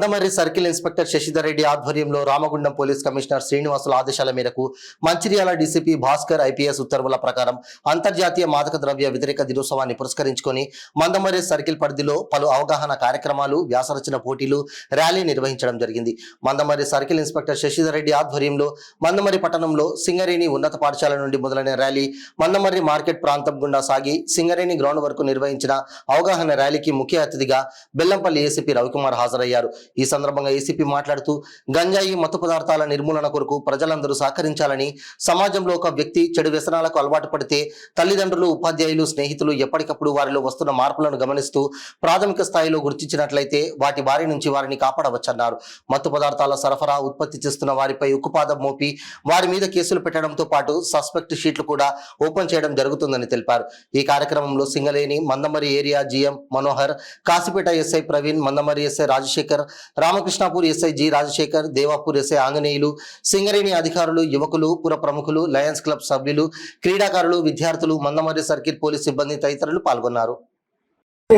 Mandamarri circle inspector Shashidhar Reddy ఆధ్వర్యంలో Ramagundam police commissioner శ్రీనివాసుల ఆదేశాల మేరకు మంచిర్యాల డీసీపీ భాస్కర్ ఐపీఎస్ ఉత్తర్వుల ప్రకారం అంతర్జాతీయ మాదక ద్రవ్య వ్యతిరేక దినోత్సవాన్ని పురస్కరించుకొని మందమర్రి సర్కిల్ పరిధిలో పలు అవగాహన కార్యక్రమాలు, వ్యాసరచన పోటీలు, ర్యాలీ నిర్వహించడం జరిగింది. మందమర్రి సర్కిల్ ఇన్స్పెక్టర్ శశిధర్ రెడ్డి ఆధ్వర్యంలో మందమర్రి పట్టణంలో సింగరేణి ఉన్నత పాఠశాల నుండి మొదలైన ర్యాలీ మందమర్రి మార్కెట్ ప్రాంతం గుండా సాగి సింగరేణి గ్రౌండ్ వరకు నిర్వహించిన అవగాహన ర్యాలీకి ముఖ్య అతిథిగా బెల్లంపల్లి ఏసీపీ రవికుమార్ హాజరయ్యారు. ఈ సందర్భంగా ఏసీపీ మాట్లాడుతూ గంజాయి మత్తు పదార్థాల నిర్మూలన కొరకు ప్రజలందరూ సహకరించాలని, సమాజంలో ఒక వ్యక్తి చెడు వ్యసనాలకు అలవాటు పడితే తల్లిదండ్రులు, ఉపాధ్యాయులు, స్నేహితులు ఎప్పటికప్పుడు వారిలో వస్తున్న మార్పులను గమనిస్తూ ప్రాథమిక స్థాయిలో గుర్తించినట్లయితే వాటి బారి నుంచి వారిని కాపాడవచ్చన్నారు. మత్తు పదార్థాల సరఫరా, ఉత్పత్తి చేస్తున్న వారిపై ఉక్కుపాదం మోపి వారి మీద కేసులు పెట్టడంతో పాటు సస్పెక్ట్ షీట్లు కూడా ఓపెన్ చేయడం జరుగుతుందని తెలిపారు. ఈ కార్యక్రమంలో Singareni Mandamarri area GM Manohar, Kasipet SI Praveen, Mandamarri SI Rajasekhar, Ramakrishnapur SI G Rajasekhar, Devapur SI Anjaneyulu, Singareni అధికారులు, యువకులు, పుర ప్రముఖులు, లయన్స్ క్లబ్ సభ్యులు, క్రీడాకారులు, విద్యార్థులు, మందమర్రి సర్కిల్ పోలీస్ సిబ్బంది తదితరులు పాల్గొన్నారు.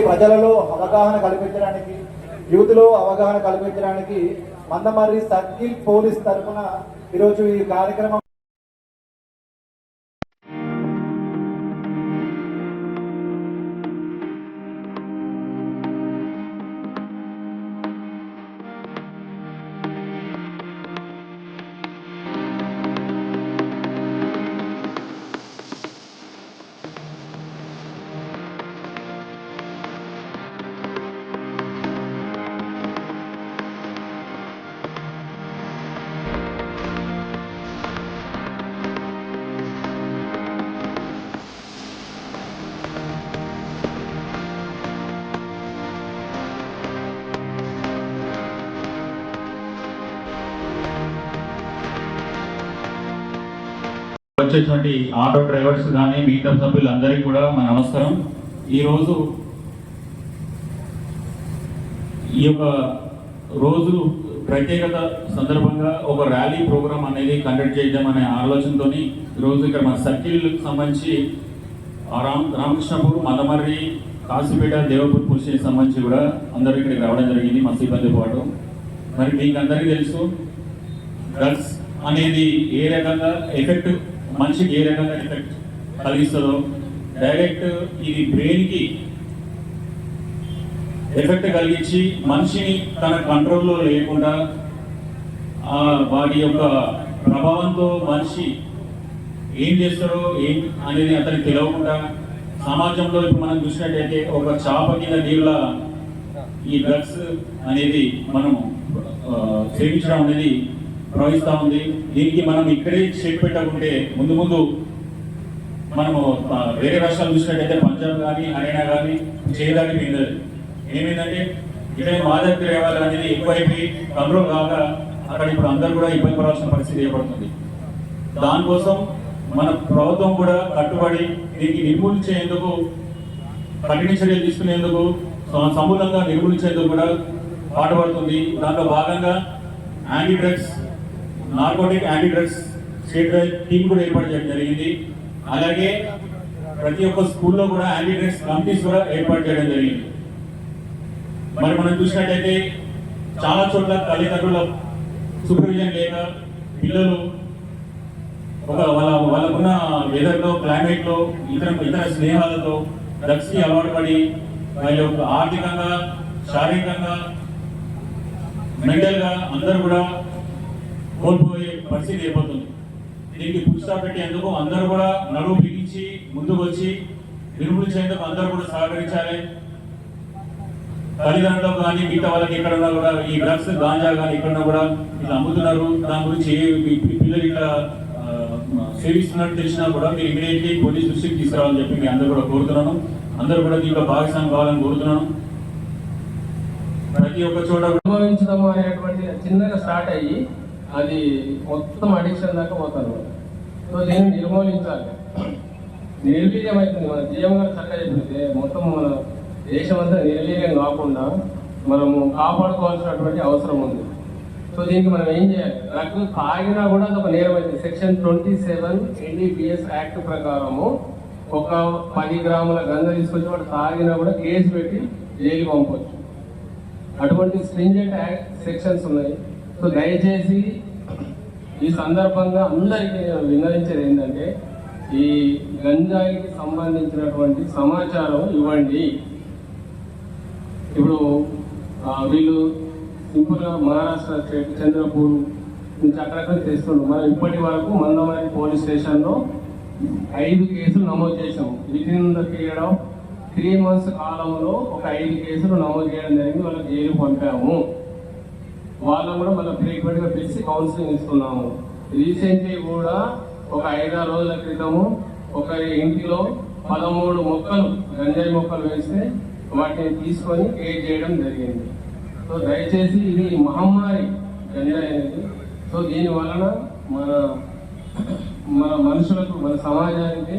ప్రజలలో అవగాహన కల్పించడానికి, యూత్లో అవగాహన కల్పించడానికి మందమర్రి సర్కిల్ పోలీస్ తరఫున ఈరోజు ఈ కార్యక్రమం వచ్చేటువంటి ఆటో డ్రైవర్స్ కానీ మిగతా సభ్యులందరికీ కూడా మా నమస్కారం. ఈరోజు ఈ యొక్క రోజు ప్రత్యేకత సందర్భంగా ఒక ర్యాలీ ప్రోగ్రామ్ అనేది కండక్ట్ చేయడం అనే ఆలోచనతో ఈరోజు ఇక్కడ మన సర్కిల్కి సంబంధించి రామకృష్ణపూర్, మందమర్రి, కాసిపేట, దేవపూర్ పోలీస్ స్టేషన్ సంబంధించి కూడా అందరూ ఇక్కడికి రావడం జరిగింది మా సిబ్బంది పాటు. మరి మీకు అందరికీ తెలుసు డ్రగ్స్ అనేది ఏ రకంగా ఎఫెక్ట్, మనిషికి ఏ రకంగా ఎఫెక్ట్ కలిగిస్తుందో. డైరెక్ట్ ఇది బ్రెయిన్కి ఎఫెక్ట్ కలిగించి మనిషిని తన కంట్రోల్లో లేకుండా వాటి యొక్క ప్రభావంతో మనిషి ఏం చేస్తారో ఏం అనేది అతనికి తెలియకుండా సమాజంలో ఇప్పుడు మనం చూసినట్టయితే ఒక చాప కింద నీళ్ళ ఈ డ్రగ్స్ అనేది మనం సేవించడం అనేది ప్రవహిస్తూ ఉంది. దీనికి మనం ఇక్కడే చెక్ పెట్టకుంటే ముందు ముందు మనము వేరే రాష్ట్రాలు చూసినట్టయితే పంజాబ్ కానీ, హర్యానా కానీ చేయడానికి ఏమైందంటే ఇక్కడ మాదక ద్రవ్యాలు అనేది ఎక్కువైపోయి కంట్రోల్ కాక అక్కడ ఇప్పుడు అందరూ కూడా ఇబ్బంది పడాల్సిన పరిస్థితి ఏర్పడుతుంది. దానికోసం మన ప్రభుత్వం కూడా కట్టుబడి దీనికి నిర్మూలించేందుకు, కఠిన చర్యలు తీసుకునేందుకు, సమూలంగా నిర్మూలించేందుకు కూడా పాటుపడుతుంది. దాంట్లో భాగంగా anti drugs, narcotic anti drugs state wide team కూడా ఏర్పాటు చేయడం జరిగింది. అలాగే ప్రతి ఒక్క స్కూల్లో కూడా యాంటీ డ్రగ్స్ కమిటీస్ కూడా ఏర్పాటు చేయడం జరిగింది. మరి మనం చూసినట్టయితే చాలా చోట్ల తల్లిదండ్రుల సూపర్విజన్ లేక పిల్లలు వాళ్ళకున్న వెదర్లో, క్లైమేట్లో, ఇతర స్నేహాలతో డ్రగ్స్కి అలవాటు పడి వాళ్ళ యొక్క ఆర్థికంగా, శారీరకంగా, మెంటల్గా అందరూ కూడా కోల్పోయే పరిస్థితి ఏర్పడుతుంది. దీనికి ఫుల్ స్టాప్ పెట్టేందుకు అందరూ కూడా నడువు బిగించి ముందుకు వచ్చి నిర్మూలించేందుకు అందరూ కూడా సహకరించాలి. తల్లిదండ్రులకు కానీ మిగతా వాళ్ళకి ఎక్కడున్నా కూడా ఈ డ్రగ్స్, గాంజా కానీ ఎక్కడున్నా కూడా ఇలా అమ్ముతున్నారు, దాని గురించి పిల్లలు ఇట్లా సేవిస్తున్నట్టు తెలిసినా కూడా మీరు ఇమీడియట్లీ పోలీస్ దృష్టికి తీసుకురావాలని చెప్పి మీ అందరూ కూడా కోరుతున్నాను. అందరూ కూడా దీంట్లో భాగస్వామ్యం కావాలని కోరుతున్నాను. ప్రతి ఒక్క చోట అనుభవించడం అనేటువంటి చిన్నగా స్టార్ట్ అయ్యి అది మొత్తం అడిక్షన్ దాకా పోతారు. సో దీన్ని నిర్మూలించాలి. నిర్వీర్యం అవుతుంది. మన జీఎం గారు చక్కగా చెప్తే మొత్తం మన దేశం అంతా నిర్వీర్యం కాకుండా మనము కాపాడుకోవాల్సినటువంటి అవసరం ఉంది. సో దీనికి మనం ఏం చేయాలి? డ్రగ్ తాగినా కూడా అదొక నేరం అవుతుంది. సెక్షన్ 27 NDPS యాక్ట్ ప్రకారము ఒక 10 గ్రాముల గంజ తీసుకొచ్చి వాడు తాగినా కూడా కేసు పెట్టి జైలు పంపవచ్చు. అటువంటి స్ట్రింజెంట్ సెక్షన్స్ ఉన్నాయి. సో దయచేసి ఈ సందర్భంగా అందరికీ నేను విన్నవించేది ఏంటంటే ఈ గంజాయికి సంబంధించినటువంటి సమాచారం ఇవ్వండి. ఇప్పుడు వీళ్ళు సింపుల్గా మహారాష్ట్ర స్టేట్ చంద్రపూర్ నుంచి అక్కడక్కడ చేస్తుండ్రు. మనం ఇప్పటి వరకు మందమరి పోలీస్ స్టేషన్లో 5 కేసులు నమోదు చేసాము. With in the period of 3 months కాలంలో ఒక 5 కేసులు నమోదు చేయడం జరిగింది. వాళ్ళకి జైలు పంపాము. వాళ్ళని కూడా మళ్ళీ ఫ్రీక్వెంట్గా పిలిచి కౌన్సిలింగ్ ఇస్తున్నాము. రీసెంట్లీ కూడా ఒక 5-6 రోజుల క్రితము ఒకరి ఇంటిలో 13 మొక్కలు గంజాయి మొక్కలు వేస్తే వాటిని తీసుకొని కేర్ చేయడం జరిగింది. సో దయచేసి ఇది మహమ్మారి గంజాయి అనేది. సో దీని వలన మన మనుషులకు, మన సమాజానికి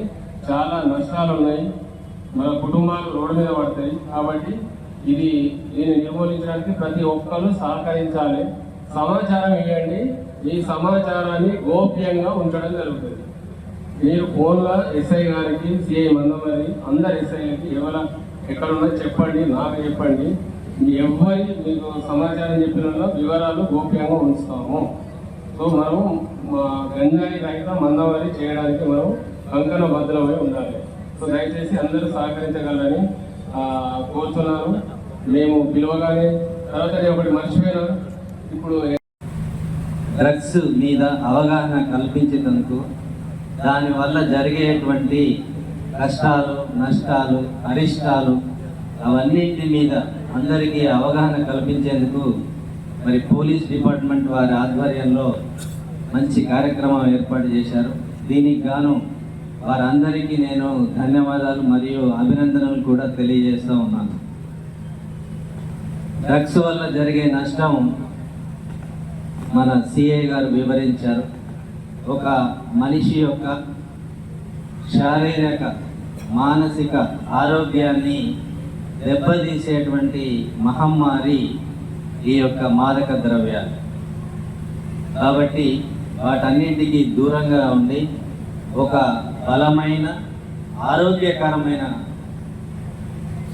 చాలా నష్టాలు ఉన్నాయి. మన కుటుంబాలు రోడ్డు మీద పడతాయి. కాబట్టి దీన్ని నిర్మూలించడానికి ప్రతి ఒక్కరు సహకరించాలి. సమాచారం ఇవ్వండి. ఈ సమాచారాన్ని గోప్యంగా ఉంచడం జరుగుతుంది. మీరు ఫోన్లో ఎస్ఐ గారికి, సిఐ మందమరి, అందరు ఎస్ఐలకి ఎక్కడున్నా చెప్పండి, నాకు చెప్పండి. ఎవరి మీకు సమాచారం చెప్పిన వివరాలు గోప్యంగా ఉంచుతాము. సో మనం గంజాయి రహిత మందమరి చేయడానికి మనం కంకణ భద్రమై ఉండాలి. సో దయచేసి అందరూ సహకరించగలరని కోరుతున్నాను. మేము పిలవగానే తర్వాత ఒకటి మర్చిపోయినా, ఇప్పుడు డ్రగ్స్ మీద అవగాహన కల్పించేందుకు దానివల్ల జరిగేటువంటి కష్టాలు, నష్టాలు, అరిష్టాలు అవన్నింటి మీద అందరికీ అవగాహన కల్పించేందుకు మరి పోలీస్ డిపార్ట్మెంట్ వారి ఆధ్వర్యంలో మంచి కార్యక్రమం ఏర్పాటు చేశారు. దీనికి గాను వారందరికీ నేను ధన్యవాదాలు మరియు అభినందనలు కూడా తెలియజేస్తూ ఉన్నాను. డ్రగ్స్ వల్ల జరిగే నష్టం మన సిఐ గారు వివరించారు. ఒక మనిషి యొక్క శారీరక, మానసిక ఆరోగ్యాన్ని దెబ్బతీసేటువంటి మహమ్మారి ఈ యొక్క మాదక ద్రవ్యాలు. కాబట్టి వాటన్నింటికి దూరంగా ఉండి ఒక బలమైన, ఆరోగ్యకరమైన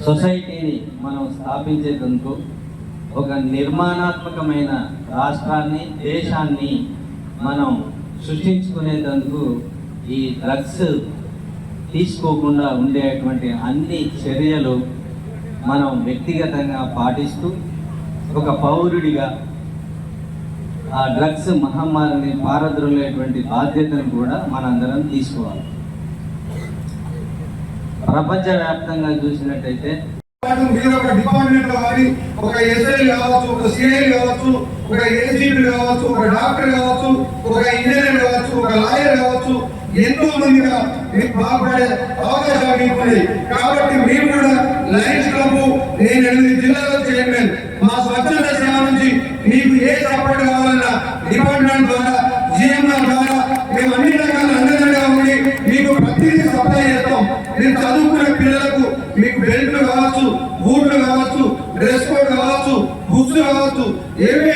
సొసైటీని మనం స్థాపించేందుకు, ఒక నిర్మాణాత్మకమైన రాష్ట్రాన్ని, దేశాన్ని మనం సృష్టించుకునేందుకు ఈ డ్రగ్స్ తీసుకోకుండా ఉండేటువంటి అన్ని చర్యలు మనం వ్యక్తిగతంగా పాటిస్తూ ఒక పౌరుడిగా ఆ డ్రగ్స్ మహమ్మారిని పారద్రోలేటువంటి బాధ్యతను కూడా మనందరం తీసుకోవాలి. ప్రపంచవ్యాప్తంగా చూసినట్టయితే మీరు ఒక డిపార్ట్మెంట్ లో కానీ ఒక ఎస్ఐ కావచ్చు, ఒక సిఐ కావచ్చు, ఒక ఏసీపీ కావచ్చు, ఒక డాక్టర్ కావచ్చు, ఒక ఇంజనీర్ కావచ్చు, ఒక లాయర్ కావచ్చు, ఎంతో మందిగా మీకు బాగుపడే అవకాశాలు మీకు ఉన్నాయి. కాబట్టి మేము కూడా లయన్స్ క్లబ్, నేను 8 జిల్లాలో చైర్మన్, మా స్వచ్ఛంద సేవ నుంచి మీకు ఏ సపోర్ట్ కావాలన్నా డిపార్ట్మెంట్ ద్వారా, జిఎంఆర్ ద్వారా మేము అన్ని రకాల అండగా ఉండి మీకు ప్రతిదీ సప్లై చేస్తాం. మీరు చదువుకునే పిల్లలకు మీకు బెల్ట్లు కావచ్చు, బూట్లు కావచ్చు, డ్రెస్ కోడ్ కావచ్చు, బుక్స్ కావచ్చు, ఏవే